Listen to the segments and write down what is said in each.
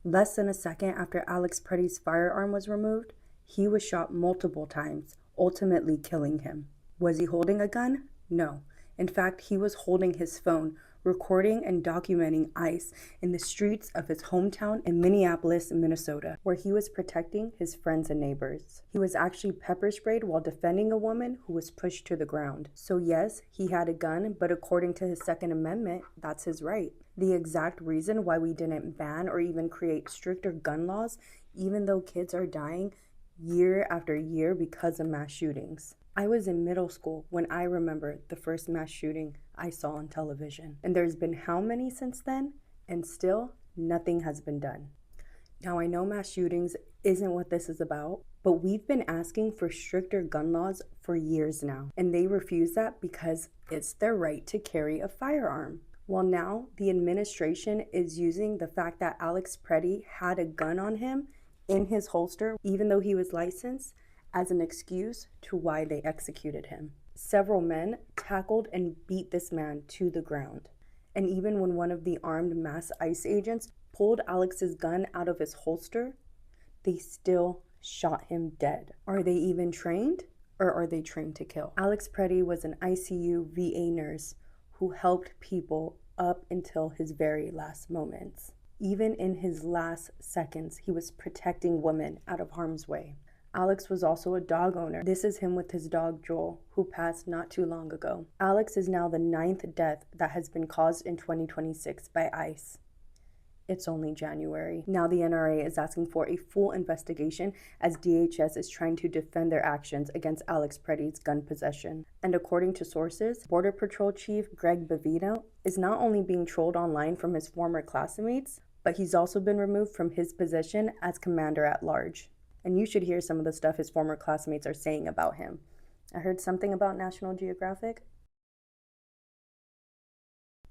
Less than a second after Alex Pretti's firearm was removed, he was shot multiple times, ultimately killing him. Was he holding a gun? No. In fact, he was holding his phone, recording and documenting ICE in the streets of his hometown in Minneapolis, Minnesota, where he was protecting his friends and neighbors. He was actually pepper sprayed while defending a woman who was pushed to the ground. So yes, he had a gun, but according to his Second Amendment, that's his right. The exact reason why we didn't ban or even create stricter gun laws, even though kids are dying year after year because of mass shootings. I was in middle school when I remember the first mass shooting I saw on television. And there's been how many since then? And still, nothing has been done. Now, I know mass shootings isn't what this is about, but we've been asking for stricter gun laws for years now. And they refuse that because it's their right to carry a firearm. Well, now the administration is using the fact that Alex Pretti had a gun on him in his holster, even though he was licensed, as an excuse to why they executed him. Several men tackled and beat this man to the ground. And even when one of the armed mass ICE agents pulled Alex's gun out of his holster, they still shot him dead. Are they even trained, or are they trained to kill? Alex Pretti was an ICU VA nurse who helped people up until his very last moments. Even in his last seconds, he was protecting women out of harm's way. Alex was also a dog owner. This is him with his dog Joel, who passed not too long ago. Alex is now the 9th death that has been caused in 2026 by ICE. It's only January. Now the NRA is asking for a full investigation as DHS is trying to defend their actions against Alex Pretti's gun possession. And according to sources, Border Patrol Chief Greg Bavino is not only being trolled online from his former classmates, but he's also been removed from his position as commander at large. And you should hear some of the stuff his former classmates are saying about him. I heard something about National Geographic.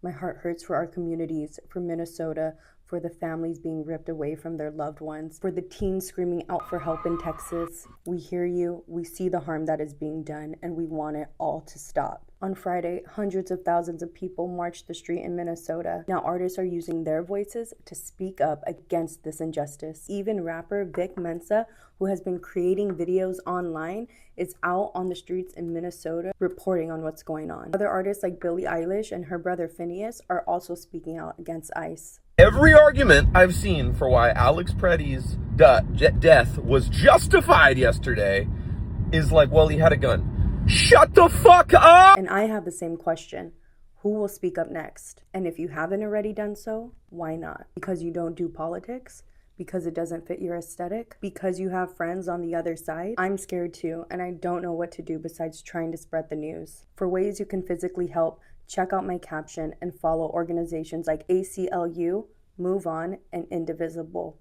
My heart hurts for our communities, for Minnesota, for the families being ripped away from their loved ones, for the teens screaming out for help in Texas. We hear you, we see the harm that is being done, and we want it all to stop. On Friday, hundreds of thousands of people marched the street in Minnesota. Now artists are using their voices to speak up against this injustice. Even rapper Vic Mensa, who has been creating videos online, is out on the streets in Minnesota reporting on what's going on. Other artists like Billie Eilish and her brother Phineas are also speaking out against ICE. Every argument I've seen for why Alex Pretti's death was justified yesterday is like, well, he had a gun. Shut the fuck up! And I have the same question. Who will speak up next? And if you haven't already done so, why not? Because you don't do politics? Because it doesn't fit your aesthetic? Because you have friends on the other side? I'm scared too, and I don't know what to do besides trying to spread the news. For ways you can physically help, check out my caption and follow organizations like ACLU, Move On, and Indivisible.